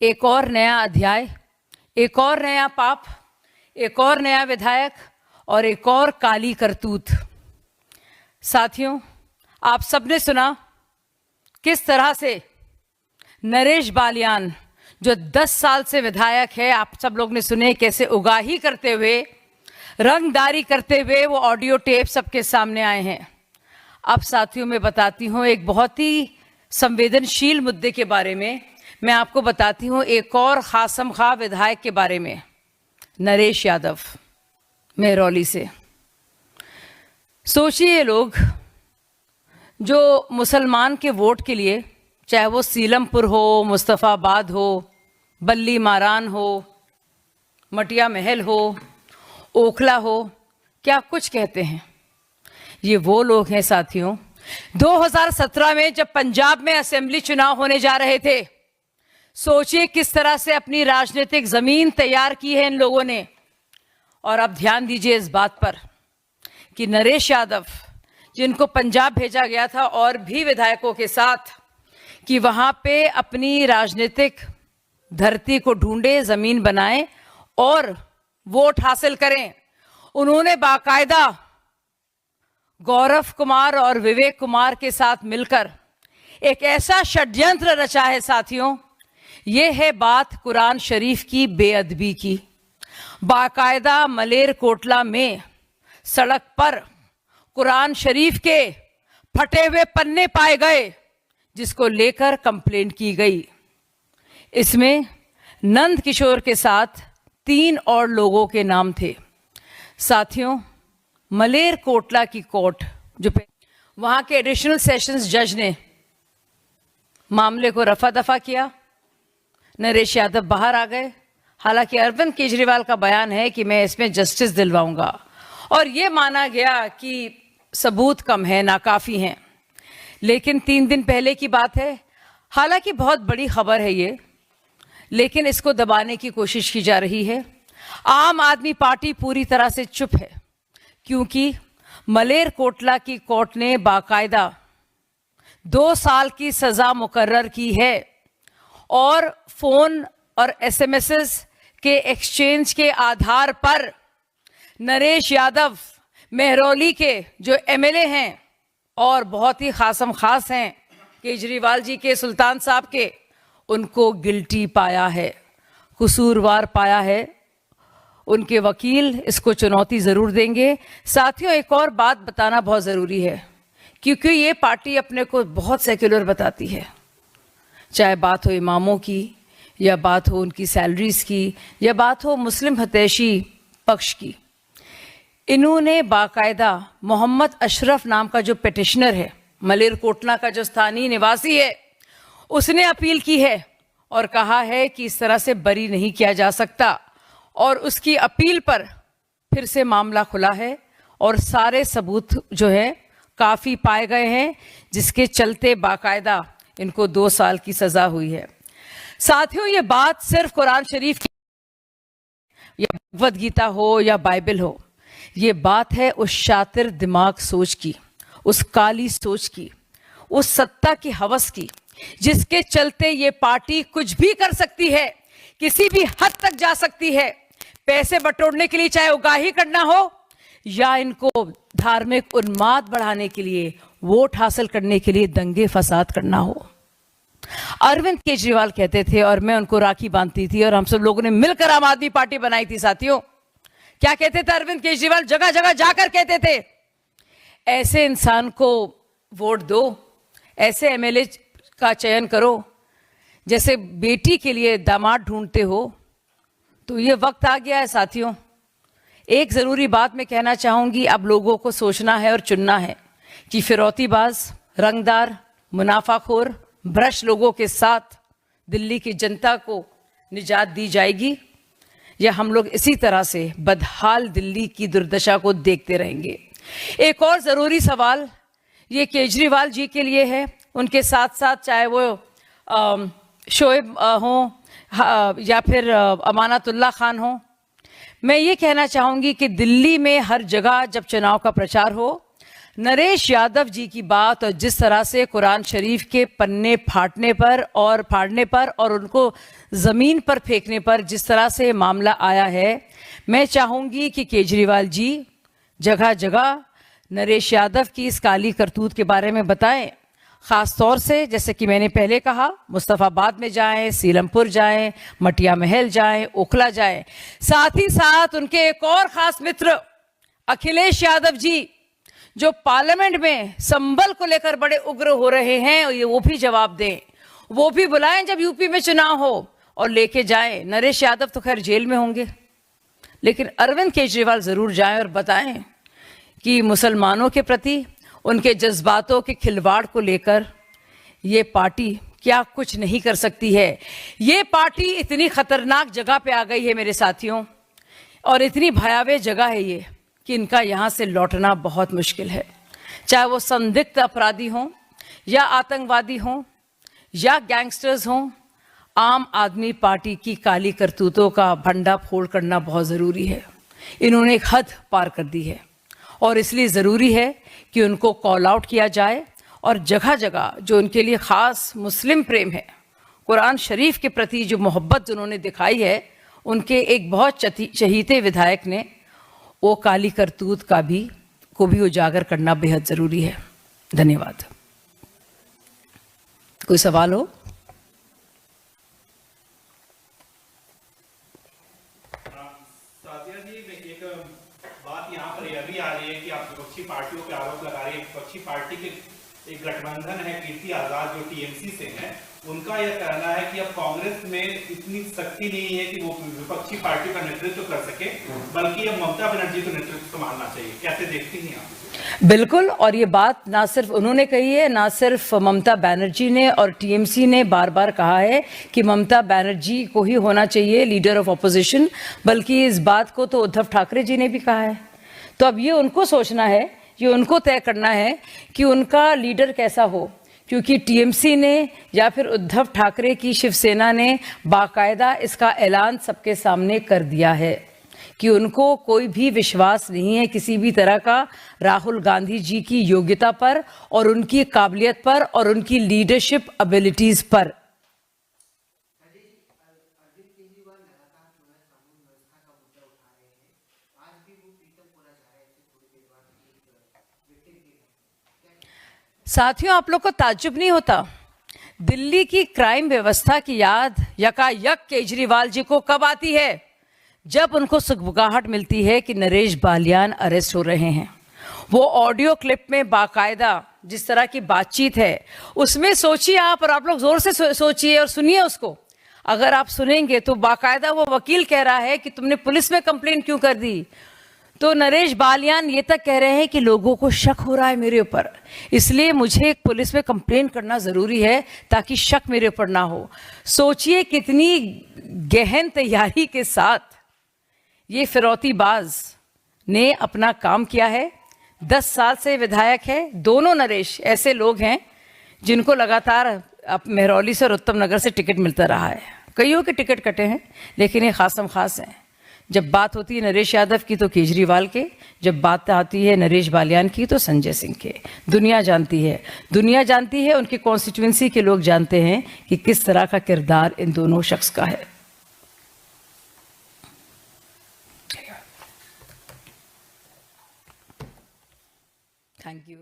एक और नया अध्याय, एक और नया पाप, एक और नया विधायक और एक और काली करतूत। साथियों, आप सबने सुना किस तरह से नरेश बालियान जो 10 साल से विधायक है, आप सब लोग ने सुने कैसे उगाही करते हुए, रंगदारी करते हुए वो ऑडियो टेप सबके सामने आए हैं। अब साथियों मैं बताती हूँ एक बहुत ही संवेदनशील मुद्दे के बारे में। मैं आपको बताती हूँ एक और खासम खा विधायक के बारे में, नरेश यादव मेहरौली से। सोचिए ये लोग जो मुसलमान के वोट के लिए, चाहे वो सीलमपुर हो, मुस्तफ़ाबाद हो, बल्ली मारान हो, मटिया महल हो, ओखला हो, क्या कुछ कहते हैं। ये वो लोग हैं साथियों, 2017 में जब पंजाब में असेंबली चुनाव होने जा रहे थे, सोचिए किस तरह से अपनी राजनीतिक जमीन तैयार की है इन लोगों ने। और अब ध्यान दीजिए इस बात पर कि नरेश यादव, जिनको पंजाब भेजा गया था और भी विधायकों के साथ, कि वहां पे अपनी राजनीतिक धरती को ढूंढे, जमीन बनाएं और वोट हासिल करें, उन्होंने बाकायदा गौरव कुमार और विवेक कुमार के साथ मिलकर एक ऐसा षड्यंत्र रचा है साथियों। ये है बात कुरान शरीफ की बेअदबी की। बाकायदा मलेरकोटला में सड़क पर कुरान शरीफ के फटे हुए पन्ने पाए गए, जिसको लेकर कंप्लेंट की गई। इसमें नंद किशोर के साथ 3 और लोगों के नाम थे। साथियों, मलेरकोटला की कोर्ट, जो वहां के एडिशनल सेशंस जज ने मामले को रफा दफा किया। नरेश यादव बाहर आ गए। हालांकि अरविंद केजरीवाल का बयान है कि मैं इसमें जस्टिस दिलवाऊंगा, और ये माना गया कि सबूत कम है, नाकाफी हैं। लेकिन 3 दिन पहले की बात है, हालांकि बहुत बड़ी खबर है ये, लेकिन इसको दबाने की कोशिश की जा रही है। आम आदमी पार्टी पूरी तरह से चुप है, क्योंकि मलेरकोटला की कोर्ट ने बाकायदा 2 साल की सजा मुकर्रर की है और फोन और एसएमएस के एक्सचेंज के आधार पर नरेश यादव मेहरौली के जो एमएलए हैं और बहुत ही खासम खास हैं केजरीवाल जी के, सुल्तान साहब के, उनको गिल्टी पाया है, कसूरवार पाया है। उनके वकील इसको चुनौती ज़रूर देंगे। साथियों, एक और बात बताना बहुत ज़रूरी है, क्योंकि ये पार्टी अपने को बहुत सेक्युलर बताती है। चाहे बात हो इमामों की, या बात हो उनकी सैलरीज की, या बात हो मुस्लिम हतैशी पक्ष की। इन्होंने बाकायदा मोहम्मद अशरफ नाम का जो पिटिशनर है, मलेरकोटला का जो स्थानीय निवासी है, उसने अपील की है और कहा है कि इस तरह से बरी नहीं किया जा सकता। और उसकी अपील पर फिर से मामला खुला है और सारे सबूत जो है काफ़ी पाए गए हैं, जिसके चलते बाकायदा इनको 2 साल की सज़ा हुई है। साथियों, ये बात सिर्फ कुरान शरीफ की या भगवद गीता हो या बाइबल हो, ये बात है उस शातिर दिमाग सोच की, उस काली सोच की, उस सत्ता की हवस की, जिसके चलते ये पार्टी कुछ भी कर सकती है, किसी भी हद तक जा सकती है, पैसे बटोरने के लिए, चाहे उगाही करना हो या इनको धार्मिक उन्माद बढ़ाने के लिए, वोट हासिल करने के लिए दंगे फसाद करना हो। अरविंद केजरीवाल कहते थे, और मैं उनको राखी बांधती थी, और हम सब लोगों ने मिलकर आम आदमी पार्टी बनाई थी। साथियों, क्या कहते थे अरविंद केजरीवाल? जगह जगह जाकर कहते थे, ऐसे इंसान को वोट दो, ऐसे एमएलए का चयन करो, जैसे बेटी के लिए दामाद ढूंढते हो। तो ये वक्त आ गया है साथियों। एक ज़रूरी बात मैं कहना चाहूँगी, अब लोगों को सोचना है और चुनना है कि फिरौतीबाज, रंगदार, मुनाफाखोर, भ्रष्ट लोगों के साथ दिल्ली की जनता को निजात दी जाएगी, या हम लोग इसी तरह से बदहाल दिल्ली की दुर्दशा को देखते रहेंगे। एक और ज़रूरी सवाल ये केजरीवाल जी के लिए है, उनके साथ साथ चाहे वो शोएब हों या फिर अमानतुल्लाह खान हो। मैं ये कहना चाहूँगी कि दिल्ली में हर जगह जब चुनाव का प्रचार हो, नरेश यादव जी की बात और जिस तरह से कुरान शरीफ के पन्ने फाड़ने पर और उनको ज़मीन पर फेंकने पर जिस तरह से मामला आया है, मैं चाहूँगी कि केजरीवाल जी जगह जगह नरेश यादव की इस काली करतूत के बारे में बताएं। ख़ास तौर से जैसे कि मैंने पहले कहा, मुस्तफ़ाबाद में जाएं, सीलमपुर जाएं, मटिया महल जाएं, ओखला जाएं। साथ ही साथ उनके एक और ख़ास मित्र अखिलेश यादव जी जो पार्लियामेंट में संबल को लेकर बड़े उग्र हो रहे हैं, और ये वो भी जवाब दें, वो भी बुलाएं जब यूपी में चुनाव हो और लेके जाएं। नरेश यादव तो खैर जेल में होंगे, लेकिन अरविंद केजरीवाल ज़रूर जाएं और बताएं कि मुसलमानों के प्रति उनके जज्बातों के खिलवाड़ को लेकर ये पार्टी क्या कुछ नहीं कर सकती है। ये पार्टी इतनी खतरनाक जगह पे आ गई है मेरे साथियों, और इतनी भयावह जगह है ये कि इनका यहाँ से लौटना बहुत मुश्किल है। चाहे वो संदिग्ध अपराधी हों या आतंकवादी हों या गैंगस्टर्स हों, आम आदमी पार्टी की काली करतूतों का भंडाफोड़ करना बहुत ज़रूरी है। इन्होंने एक हद पार कर दी है और इसलिए ज़रूरी है कि उनको कॉल आउट किया जाए और जगह जगह जो उनके लिए ख़ास मुस्लिम प्रेम है, कुरान शरीफ के प्रति जो मोहब्बत उन्होंने दिखाई है, उनके एक बहुत चहीते विधायक ने वो काली करतूत को भी उजागर करना बेहद ज़रूरी है। धन्यवाद। कोई सवाल हो? बात यहाँ पर यह भी आ रही है कि आप विपक्षी पार्टियों पे आरोप लगा रही है। विपक्षी पार्टी के एक गठबंधन है कीर्ति आजाद जो टीएमसी से है, उनका यह कहना है कि अब कांग्रेस में इतनी शक्ति नहीं है कि वो विपक्षी पार्टी का नेतृत्व कर सके, बल्कि अब ममता बनर्जी को नेतृत्व संभालना चाहिए। कैसे देखती हैं आप? बिल्कुल, और ये बात ना सिर्फ उन्होंने कही है, ना सिर्फ ममता बनर्जी ने और टीएमसी ने बार बार कहा है कि ममता बनर्जी को ही होना चाहिए लीडर ऑफ ऑपोजिशन, बल्कि इस बात को तो उद्धव ठाकरे जी ने भी कहा है। तो अब ये उनको सोचना है, ये उनको तय करना है कि उनका लीडर कैसा हो, क्योंकि टीएमसी ने या फिर उद्धव ठाकरे की शिवसेना ने बाकायदा इसका ऐलान सबके सामने कर दिया है कि उनको कोई भी विश्वास नहीं है किसी भी तरह का राहुल गांधी जी की योग्यता पर और उनकी काबिलियत पर और उनकी लीडरशिप एबिलिटीज़ पर। साथियों, आप लोग को ताज्जुब नहीं होता दिल्ली की क्राइम व्यवस्था की याद यकायक केजरीवाल जी को कब आती है? जब उनको सुगबुगाहट मिलती है कि नरेश बालियान अरेस्ट हो रहे हैं। वो ऑडियो क्लिप में बाकायदा जिस तरह की बातचीत है उसमें सोचिए आप, और आप लोग जोर से सोचिए और सुनिए उसको। अगर आप सुनेंगे तो बाकायदा वो वकील कह रहा है कि तुमने पुलिस में कंप्लेंट क्यों कर दी, तो नरेश बालियान ये तक कह रहे हैं कि लोगों को शक हो रहा है मेरे ऊपर, इसलिए मुझे पुलिस में कंप्लेन करना ज़रूरी है ताकि शक मेरे ऊपर ना हो। सोचिए कितनी गहन तैयारी के साथ ये फिरौतीबाज ने अपना काम किया है। 10 साल से विधायक है। दोनों नरेश ऐसे लोग हैं जिनको लगातार मेहरौली से और उत्तम नगर से टिकट मिलता रहा है। कईयों के टिकट कटे हैं, लेकिन ये खासम खास हैं। जब बात होती है नरेश यादव की तो केजरीवाल के, जब बात आती है नरेश बालियान की तो संजय सिंह के। दुनिया जानती है, उनकी कॉन्स्टिट्यूएंसी के लोग जानते हैं कि किस तरह का किरदार इन दोनों शख्स का है। Thank you.